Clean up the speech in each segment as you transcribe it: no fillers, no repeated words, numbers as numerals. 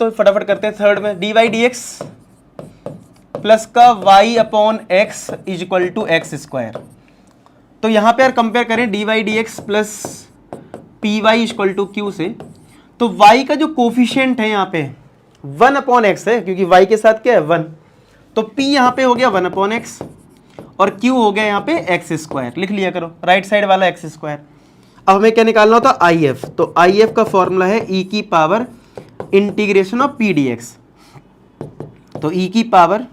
तो फटाफट करते हैं थर्ड में, dy dx प्लस का y upon x is equal to x square. तो यहां पे यार कंपेयर करें dy dx plus P y is equal to Q से, तो y का जो कोफिशिएंट है यहाँ पे 1 अपॉन एक्स है, क्योंकि y के साथ क्या है 1, तो p यहाँ पे हो गया 1 अपॉन एक्स और q हो गया यहाँ पे एक्स स्क्वायर। लिख लिया करो राइट साइड वाला एक्स स्क्वायर। अब हमें क्या निकालना होता है IF, तो IF का फॉर्मूला है e की power integration of p dx, तो e की पावर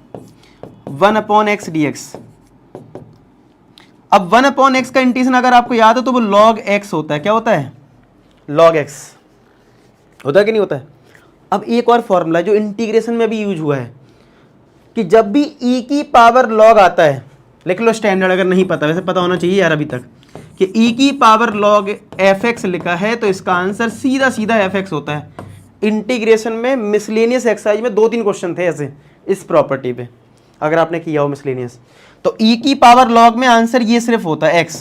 1 अपॉन एक्स dx। अब 1 अपॉन एक्स का इंटीग्रेशन अगर आपको याद हो तो वो log x होता है। क्या होता है? log x होता है कि नहीं होता है? अब एक और फॉर्मूला जो इंटीग्रेशन में भी यूज हुआ है कि जब भी e की पावर log आता है, लिख लो स्टैंडर्ड, अगर नहीं पता, वैसे पता होना चाहिए यार अभी तक, कि e की पावर log fx लिखा है तो इसका आंसर सीधा सीधा fx होता है। इंटीग्रेशन में मिसलेनियस एक्सरसाइज में 2-3 क्वेश्चन थे ऐसे इस प्रॉपर्टी पे, अगर आपने किया हो मिसलेनियस, तो e की पावर log में आंसर ये सिर्फ होता है x,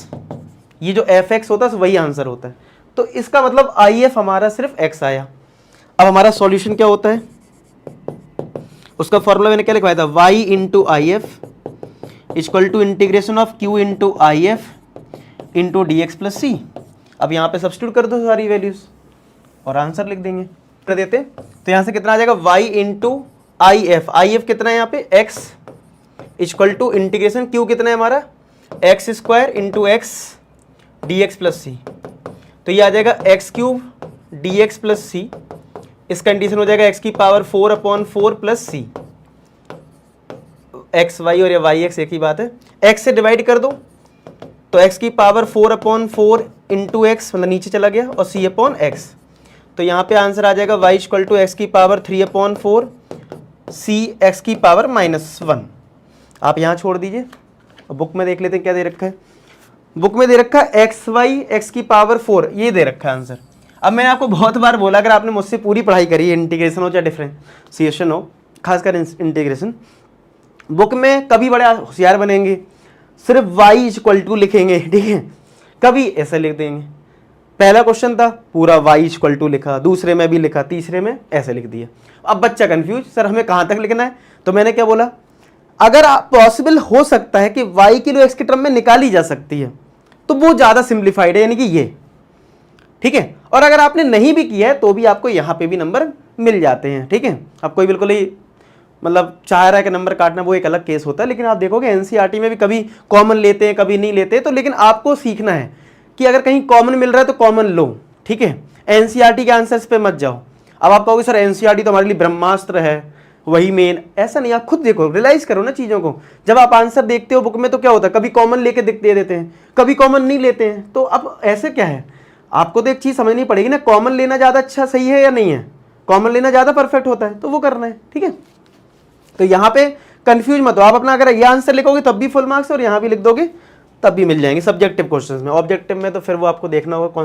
ये जो fx होता है वही आंसर होता है। तो इसका मतलब IF हमारा सिर्फ x आया। अब हमारा सॉल्यूशन क्या होता है, उसका फॉर्मूला मैंने क्या लिखवाया था, y into I F equal to integration of q into I F into D X plus C. अब यहाँ पे सब्स्टिट्यूट कर दो सारी वैल्यूज और आंसर लिख देंगे, कर देते। तो यहाँ से कितना आ जाएगा, y इंटू आई एफ कितना है यहाँ पे x equal to integration q कितना है हमारा X square into X D X plus C, तो ये आ जाएगा X cube D X plus C. इसका इंटीग्रेशन हो जाएगा एक्स की power 4 upon 4 plus C, X Y और ये वाई एक्स एक ही बात है, एक्स से डिवाइड कर दो तो एक्स की पावर 4 अपॉन 4 इंटू एक्स, मतलब नीचे चला गया, और सी अपॉन एक्स। तो यहाँ पे आंसर आ जाएगा वाई इक्वल टू एक्स की पावर 3 अपॉन 4 सी एक्स की पावर -1। आप यहाँ छोड़ दीजिए, बुक में देख लेते हैं क्या दे रखा है। बुक में दे रखा है एक्स वाई एक्स की पावर 4, ये दे रखा है आंसर। अब मैंने आपको बहुत बार बोला, अगर आपने मुझसे पूरी पढ़ाई करी है, इंटीग्रेशन हो चाहे डिफरेंशिएशन हो, खासकर इंटीग्रेशन, बुक में कभी बड़े होशियार बनेंगे, सिर्फ y इक्वल टू लिखेंगे, ठीक है, कभी ऐसे लिख देंगे। पहला क्वेश्चन था पूरा y इक्वल टू लिखा, दूसरे में भी लिखा, तीसरे में ऐसे लिख दिया। अब बच्चा कंफ्यूज, सर हमें कहाँ तक लिखना है, तो मैंने क्या बोला, अगर पॉसिबल हो सकता है कि y की लो x के टर्म में निकाली जा सकती है तो वो ज़्यादा सिंप्लीफाइड है, यानी कि ये, ठीक है। और अगर आपने नहीं भी किया है तो भी आपको यहाँ पे भी नंबर मिल जाते हैं, ठीक है। अब कोई बिल्कुल ही मतलब चाह रहा है कि नंबर काटना, वो एक अलग केस होता है, लेकिन आप देखोगे एनसीईआरटी में भी कभी कॉमन लेते हैं कभी नहीं लेते, तो लेकिन आपको सीखना है कि अगर कहीं कॉमन मिल रहा है तो कॉमन लो, ठीक है। एनसीईआरटी के आंसर्स पे मत जाओ। अब आप कहोगे सर एनसीईआरटी तो हमारे लिए ब्रह्मास्त्र है, वही मेन, ऐसा नहीं। आप खुद देखो, रियलाइज करो ना चीज़ों को। जब आप आंसर देखते हो बुक में तो क्या होता है, कभी कॉमन लेके दे देते हैं, कभी कॉमन नहीं लेते हैं। तो अब ऐसे क्या है, आपको तो एक चीज़ समझनी पड़ेगी ना, कॉमन लेना ज़्यादा अच्छा सही है या नहीं है, कॉमन लेना ज़्यादा परफेक्ट होता है, तो वो करना है, ठीक है। तो यहाँ पे कंफ्यूज मत हो आप अपना, अगर ये आंसर लिखोगे तब भी फुल मार्क्स और यहाँ भी लिख दोगे तब भी मिल जाएंगे सब्जेक्टिव क्वेश्चंस में। ऑब्जेक्टिव में तो फिर वो आपको देखना होगा कौन